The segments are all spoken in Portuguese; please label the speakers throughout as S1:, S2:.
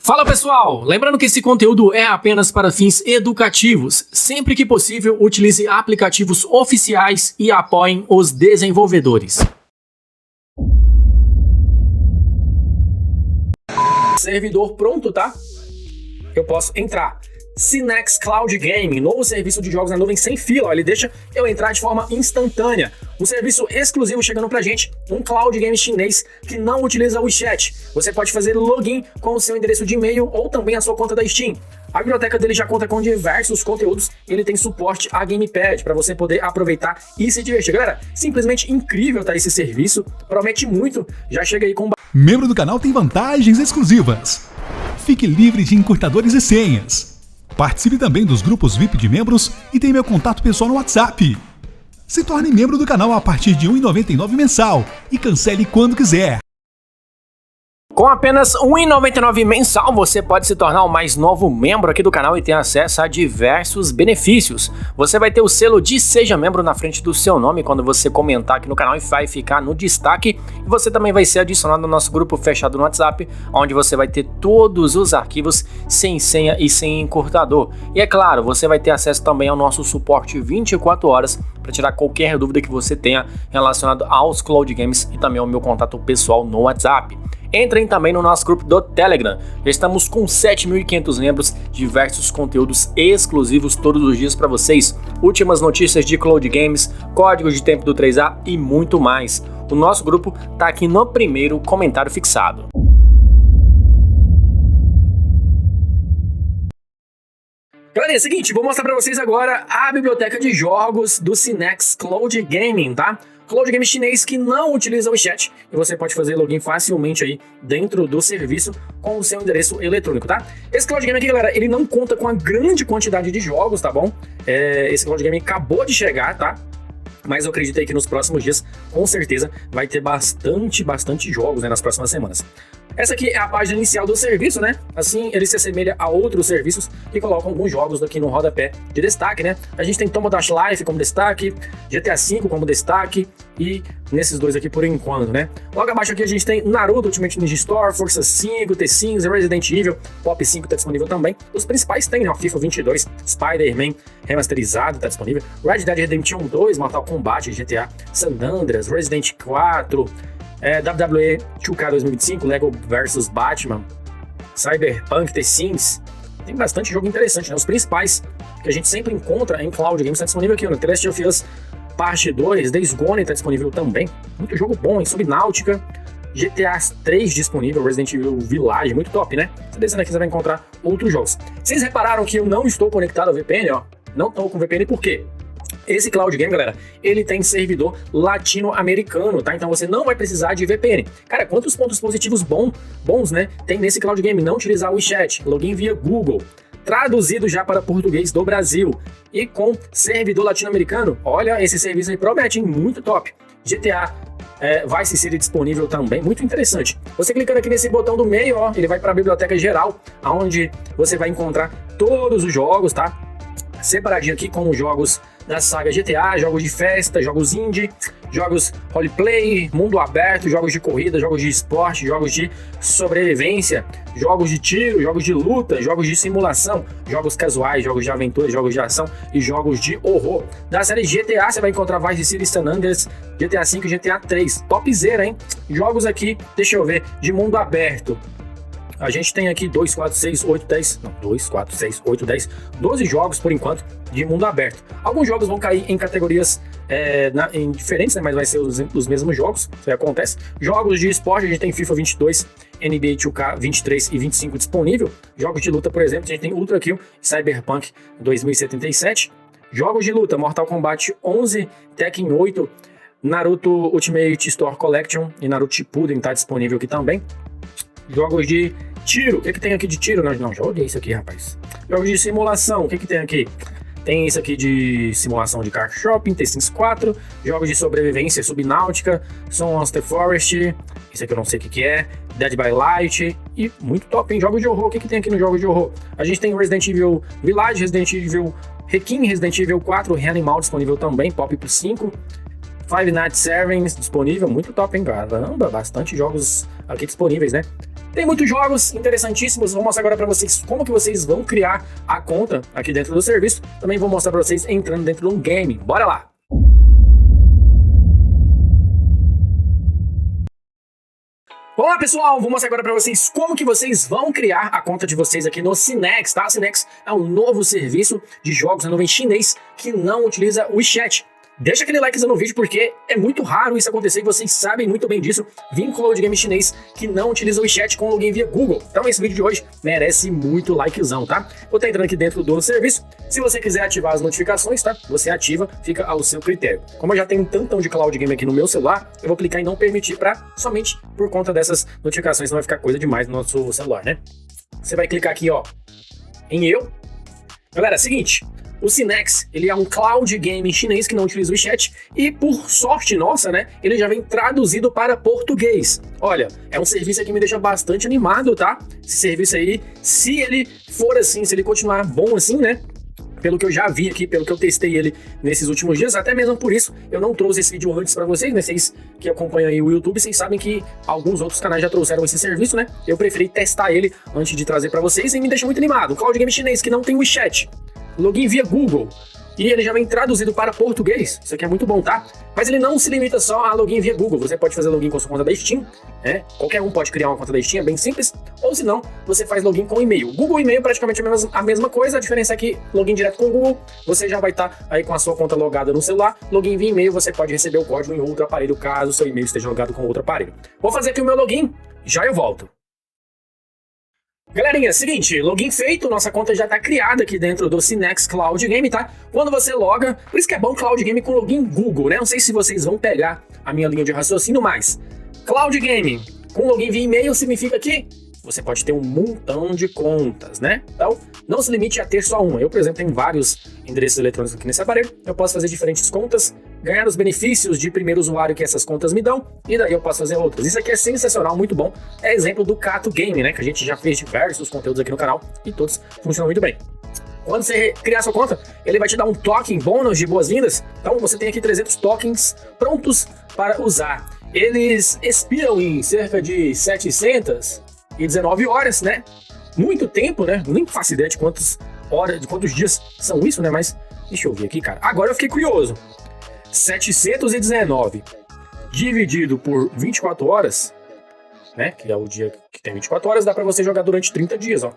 S1: Fala pessoal, lembrando que esse conteúdo é apenas para fins educativos. Sempre que possível, utilize aplicativos oficiais e apoiem os desenvolvedores. Servidor pronto, tá? Eu posso entrar. Cinex Cloud Gaming, novo serviço de jogos na nuvem sem fila. Ele deixa eu entrar de forma instantânea. Um serviço exclusivo chegando pra gente, um cloud game chinês que não utiliza o WeChat. Você pode fazer login com o seu endereço de e-mail ou também a sua conta da Steam. A biblioteca dele já conta com diversos conteúdos e ele tem suporte a Gamepad para você poder aproveitar e se divertir. Galera, simplesmente incrível tá esse serviço, promete muito. Já chega aí com...
S2: Membro do canal tem vantagens exclusivas. Fique livre de encurtadores e senhas. Participe também dos grupos VIP de membros e tem meu contato pessoal no WhatsApp. Se torne membro do canal a partir de R$ 1,99 mensal e cancele quando quiser.
S1: Com apenas R$ 1,99 mensal, você pode se tornar o mais novo membro aqui do canal e ter acesso a diversos benefícios. Você vai ter o selo de Seja Membro na frente do seu nome quando você comentar aqui no canal e vai ficar no destaque. E você também vai ser adicionado no nosso grupo fechado no WhatsApp, onde você vai ter todos os arquivos sem senha e sem encurtador. E é claro, você vai ter acesso também ao nosso suporte 24 horas para tirar qualquer dúvida que você tenha relacionado aos Cloud Games e também ao meu contato pessoal no WhatsApp. Entrem também no nosso grupo do Telegram. Já estamos com 7.500 membros, diversos conteúdos exclusivos todos os dias para vocês, últimas notícias de Cloud Games, códigos de tempo do 3A e muito mais. O nosso grupo tá aqui no primeiro comentário fixado. Galera, é o seguinte, vou mostrar para vocês agora a biblioteca de jogos do Cinex Cloud Gaming, tá? Cloud Game chinês que não utiliza o WeChat e você pode fazer login facilmente aí dentro do serviço com o seu endereço eletrônico, tá? Esse Cloud Game aqui, galera, ele não conta com a grande quantidade de jogos, tá bom? Esse Cloud Game acabou de chegar, tá? Mas eu acredito aí que nos próximos dias, com certeza, vai ter bastante jogos, né, nas próximas semanas. Essa aqui é a página inicial do serviço, né? Assim, ele se assemelha a outros serviços que colocam alguns jogos aqui no rodapé de destaque, né? A gente tem Tomb Dash Life como destaque, GTA V como destaque e nesses dois aqui por enquanto, né? Logo abaixo aqui a gente tem Naruto Ultimate Ninja Store, Força 5, T-Sims, Resident Evil, Pop 5 tá disponível também. Os principais tem, né? FIFA 22, Spider-Man remasterizado tá disponível, Red Dead Redemption 2, Mortal Kombat, GTA San Andreas, Resident 4... WWE 2K 2025, Lego vs Batman, Cyberpunk, The Sims. Tem bastante jogo interessante, né? Os principais que a gente sempre encontra em Cloud Games está disponível aqui, né? The Last of Us Parte 2, Days Gone está disponível também. Muito jogo bom, em Subnáutica, GTA 3 disponível, Resident Evil Village, muito top, né? Você descendo aqui você vai encontrar outros jogos. Vocês repararam que eu não estou conectado ao VPN, ó? Não estou com VPN, por quê? Esse Cloud Game, galera, ele tem servidor latino-americano, tá? Então você não vai precisar de VPN. Cara, quantos pontos positivos bons, né? Tem nesse Cloud Game. Não utilizar o WeChat, login via Google, traduzido já para português do Brasil e com servidor latino-americano. Olha, esse serviço aí promete, hein? Muito top. GTA Vice City disponível também, muito interessante. Você clicando aqui nesse botão do meio, ó, ele vai para a biblioteca geral, onde você vai encontrar todos os jogos, tá? Separadinho aqui com os jogos da saga GTA, jogos de festa, jogos indie, jogos roleplay, mundo aberto, jogos de corrida, jogos de esporte, jogos de sobrevivência, jogos de tiro, jogos de luta, jogos de simulação, jogos casuais, jogos de aventura, jogos de ação e jogos de horror. Da série GTA você vai encontrar Vice City, San Andreas, GTA V e GTA 3. Topzera, hein? Jogos aqui, deixa eu ver, de mundo aberto. A gente tem aqui 2, 4, 6, 8, 10... Não, 2, 4, 6, 8, 10... 12 jogos, por enquanto, de mundo aberto. Alguns jogos vão cair em categorias em diferentes, né? Mas vai ser os mesmos jogos, isso aí acontece. Jogos de esporte, a gente tem FIFA 22, NBA 2K 23 e 25 disponível. Jogos de luta, por exemplo, a gente tem Ultra Kill, Cyberpunk 2077. Jogos de luta, Mortal Kombat 11, Tekken 8, Naruto Ultimate Store Collection e Naruto Shippuden tá disponível aqui também. Jogos de tiro, o que tem aqui de tiro? Não joguei isso aqui, rapaz. Jogos de simulação, o que tem aqui? Tem isso aqui de simulação de car shopping, T-Sims 4, jogos de sobrevivência, Subnáutica, Monster Forest, isso aqui eu não sei o que é, Dead by Light e muito top, hein? Jogos de horror, o que tem aqui no jogo de horror? A gente tem Resident Evil Village, Resident Evil Requiem, Resident Evil 4, Reanimal disponível também, Pop 5, Five Nights at Freddy's disponível, muito top, hein? Caramba, bastante jogos aqui disponíveis, né? Tem muitos jogos interessantíssimos, vou mostrar agora para vocês como que vocês vão criar a conta aqui dentro do serviço. Também vou mostrar para vocês entrando dentro de um game. Bora lá! Olá pessoal, vou mostrar agora para vocês como que vocês vão criar a conta de vocês aqui no Cinex, tá? Cinex é um novo serviço de jogos na nuvem chinês que não utiliza o WeChat. Deixa aquele likezão no vídeo porque é muito raro isso acontecer e vocês sabem muito bem disso. Vim cloud game chinês que não utiliza o WeChat com login via Google. Então esse vídeo de hoje merece muito likezão, tá? Vou estar entrando aqui dentro do serviço. Se você quiser ativar as notificações, tá? Você ativa, fica ao seu critério. Como eu já tenho um tantão de cloud game aqui no meu celular, eu vou clicar em não permitir somente por conta dessas notificações, não vai ficar coisa demais no nosso celular, né? Você vai clicar aqui, ó, em eu. Galera, é o seguinte... O Cinex, ele é um cloud game chinês que não utiliza o WeChat e, por sorte nossa, né, ele já vem traduzido para português. Olha, é um serviço que me deixa bastante animado, tá? Esse serviço aí, se ele for assim, se ele continuar bom assim, né, pelo que eu já vi aqui, pelo que eu testei ele nesses últimos dias, até mesmo por isso eu não trouxe esse vídeo antes para vocês, né? Vocês que acompanham aí o YouTube, vocês sabem que alguns outros canais já trouxeram esse serviço, né? Eu preferi testar ele antes de trazer para vocês e me deixa muito animado. Um cloud game chinês que não tem WeChat, login via Google, e ele já vem traduzido para português. Isso aqui é muito bom, tá? Mas ele não se limita só a login via Google. Você pode fazer login com a sua conta da Steam, né? Qualquer um pode criar uma conta da Steam, é bem simples. Ou se não, você faz login com e-mail. Google e e-mail é praticamente a mesma coisa. A diferença é que login direto com o Google, você já vai estar aí com a sua conta logada no celular. Login via e-mail, você pode receber o código em outro aparelho, caso o seu e-mail esteja logado com outro aparelho. Vou fazer aqui o meu login, já eu volto. Galerinha, seguinte, login feito, nossa conta já está criada aqui dentro do Cinex Cloud Game, tá? Quando você loga, por isso que é bom Cloud Game com login Google, né? Não sei se vocês vão pegar a minha linha de raciocínio, mas Cloud Game com login via e-mail significa que você pode ter um montão de contas, né? Então, não se limite a ter só uma. Eu, por exemplo, tenho vários endereços eletrônicos aqui nesse aparelho. Eu posso fazer diferentes contas, ganhar os benefícios de primeiro usuário que essas contas me dão, e daí eu posso fazer outras. Isso aqui é sensacional, muito bom. É exemplo do Cato Game, né? Que a gente já fez diversos conteúdos aqui no canal e todos funcionam muito bem. Quando você criar sua conta, ele vai te dar um token bônus de boas-vindas. Então, você tem aqui 300 tokens prontos para usar. Eles expiram em cerca de 719 horas, né? Muito tempo, né? Nem faço ideia de quantas horas, de quantos dias são isso, né? Mas deixa eu ver aqui, cara. Agora eu fiquei curioso. 719 dividido por 24 horas, né? Que é o dia que tem 24 horas, dá pra você jogar durante 30 dias, ó.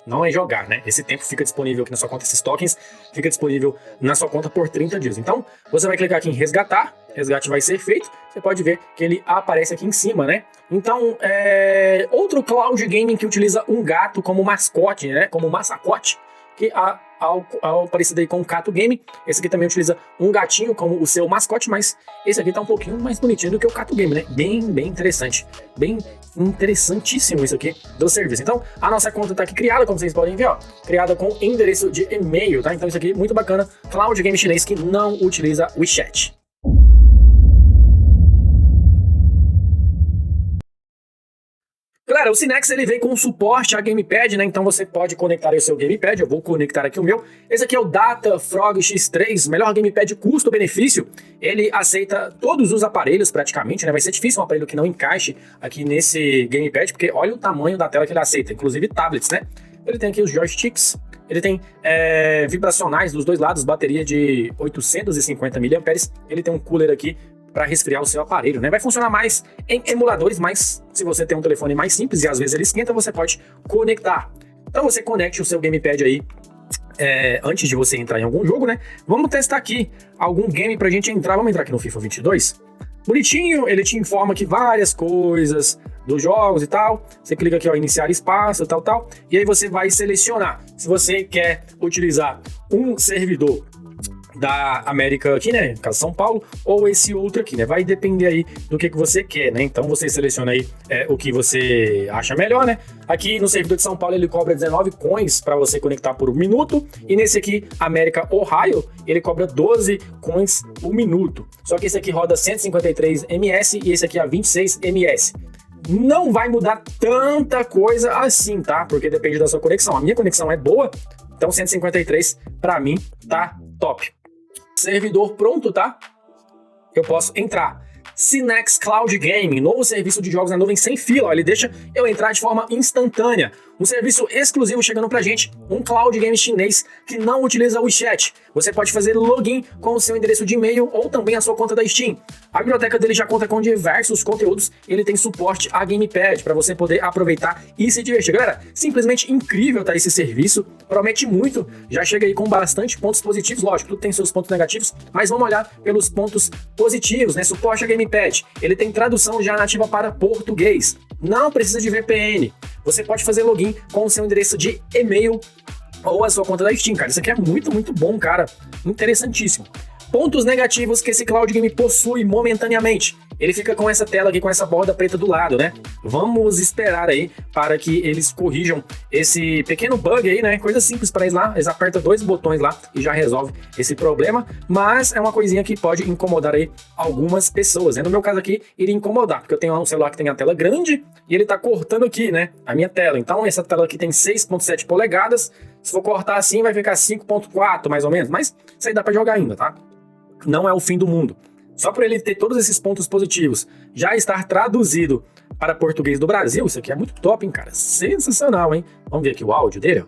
S1: Não é jogar, né? Esse tempo fica disponível aqui na sua conta, esses tokens fica disponível na sua conta por 30 dias. Então, você vai clicar aqui em resgatar, resgate vai ser feito, você pode ver que ele aparece aqui em cima, né? Então, outro cloud gaming que utiliza um gato como mascote, né? Como massacote, que ao parecido aí com o Cato Game, esse aqui também utiliza um gatinho como o seu mascote, mas esse aqui tá um pouquinho mais bonitinho do que o Cato Game, né? Bem interessante, bem interessantíssimo isso aqui do serviço. Então, a nossa conta tá aqui criada, como vocês podem ver, ó, criada com endereço de e-mail, tá? Então isso aqui é muito bacana, cloud game chinês que não utiliza o WeChat. Galera, o Cinex ele vem com suporte a Gamepad, né? Então você pode conectar aí o seu Gamepad. Eu vou conectar aqui o meu. Esse aqui é o Data Frog X3, melhor Gamepad custo-benefício. Ele aceita todos os aparelhos praticamente, né? Vai ser difícil um aparelho que não encaixe aqui nesse Gamepad, porque olha o tamanho da tela que ele aceita, inclusive tablets, né? Ele tem aqui os joysticks, ele tem vibracionais dos dois lados, bateria de 850 mAh. Ele tem um cooler aqui para resfriar o seu aparelho, né? Vai funcionar mais em emuladores, mas se você tem um telefone mais simples e às vezes ele esquenta, você pode conectar. Então você conecte o seu Gamepad aí antes de você entrar em algum jogo, né? Vamos testar aqui algum game pra gente entrar. Vamos entrar aqui no FIFA 22. Bonitinho, ele te informa que várias coisas dos jogos e tal. Você clica aqui, ó, iniciar espaço, tal. E aí você vai selecionar se você quer utilizar um servidor da América aqui, né, no caso São Paulo, ou esse outro aqui, né, vai depender aí do que você quer, né, então você seleciona aí o que você acha melhor, né. Aqui no servidor de São Paulo ele cobra 19 coins para você conectar por 1 minuto, e nesse aqui, América Ohio, ele cobra 12 coins por minuto, só que esse aqui roda 153 ms e esse aqui a 26 ms. Não vai mudar tanta coisa assim, tá, porque depende da sua conexão. A minha conexão é boa, então 153 para mim tá top. Servidor pronto, tá? Eu posso entrar. Cinex Cloud Gaming, novo serviço de jogos na nuvem sem fila. Ó, ele deixa eu entrar de forma instantânea. Um serviço exclusivo chegando pra gente, um cloud game chinês que não utiliza o WeChat. Você pode fazer login com o seu endereço de e-mail ou também a sua conta da Steam. A biblioteca dele já conta com diversos conteúdos, ele tem suporte a Gamepad para você poder aproveitar e se divertir. Galera, simplesmente incrível tá esse serviço, promete muito, já chega aí com bastante pontos positivos, lógico, tudo tem seus pontos negativos, mas vamos olhar pelos pontos positivos, né? Suporte a Gamepad, ele tem tradução já nativa para português, não precisa de VPN, você pode fazer login com o seu endereço de e-mail ou a sua conta da Steam, cara. Isso aqui é muito, muito bom, cara. Interessantíssimo. Pontos negativos que esse Cloud Game possui momentaneamente. Ele fica com essa tela aqui, com essa borda preta do lado, né? Vamos esperar aí para que eles corrijam esse pequeno bug aí, né? Coisa simples para eles lá. Eles apertam 2 botões lá e já resolve esse problema. Mas é uma coisinha que pode incomodar aí algumas pessoas, né? No meu caso aqui, iria incomodar, porque eu tenho um celular que tem a tela grande e ele tá cortando aqui, né? A minha tela. Então, essa tela aqui tem 6.7 polegadas. Se for cortar assim, vai ficar 5.4 mais ou menos. Mas isso aí dá para jogar ainda, tá? Não é o fim do mundo. Só por ele ter todos esses pontos positivos, já estar traduzido para português do Brasil, isso aqui é muito top, hein, cara? Sensacional, hein? Vamos ver aqui o áudio dele,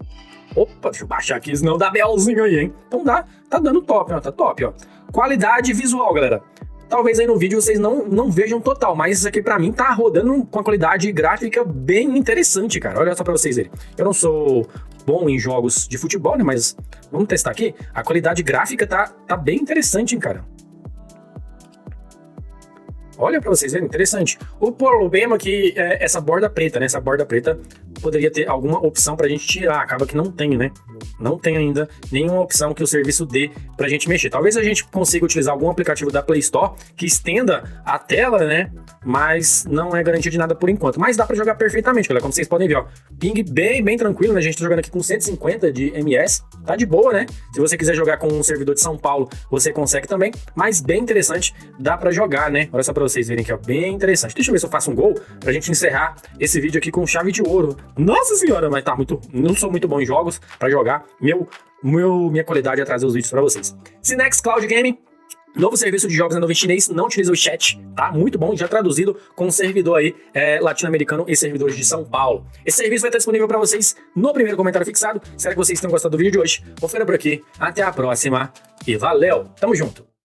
S1: ó. Opa, deixa eu baixar aqui, senão dá belzinho aí, hein? Então tá dando top, ó, tá top, ó. Qualidade visual, galera. Talvez aí no vídeo vocês não vejam total, mas isso aqui pra mim tá rodando com a qualidade gráfica bem interessante, cara. Olha só pra vocês verem. Eu não sou bom em jogos de futebol, né, mas vamos testar aqui. A qualidade gráfica tá bem interessante, hein, cara. Olha pra vocês verem, interessante. O problema é que essa borda preta, né? Essa borda preta poderia ter alguma opção pra gente tirar. Acaba que não tem, né? Não tem ainda nenhuma opção que o serviço dê pra gente mexer. Talvez a gente consiga utilizar algum aplicativo da Play Store que estenda a tela, né? Mas não é garantia de nada por enquanto. Mas dá pra jogar perfeitamente, galera. Como vocês podem ver, ó. Ping bem tranquilo, né? A gente tá jogando aqui com 150 de ms. Tá de boa, né? Se você quiser jogar com um servidor de São Paulo, você consegue também. Mas bem interessante, dá pra jogar, né? Olha só pra vocês verem aqui, ó. Bem interessante. Deixa eu ver se eu faço um gol pra gente encerrar esse vídeo aqui com chave de ouro. Nossa senhora, mas tá muito... Não sou muito bom em jogos pra jogar. Minha qualidade é trazer os vídeos pra vocês. Cinex Cloud Gaming. Novo serviço de jogos na nuvem chinês, não utiliza o chat, tá? Muito bom, já traduzido com um servidor aí latino-americano e servidores de São Paulo. Esse serviço vai estar disponível para vocês no primeiro comentário fixado. Espero que vocês tenham gostado do vídeo de hoje. Vou ficando por aqui, até a próxima e valeu! Tamo junto!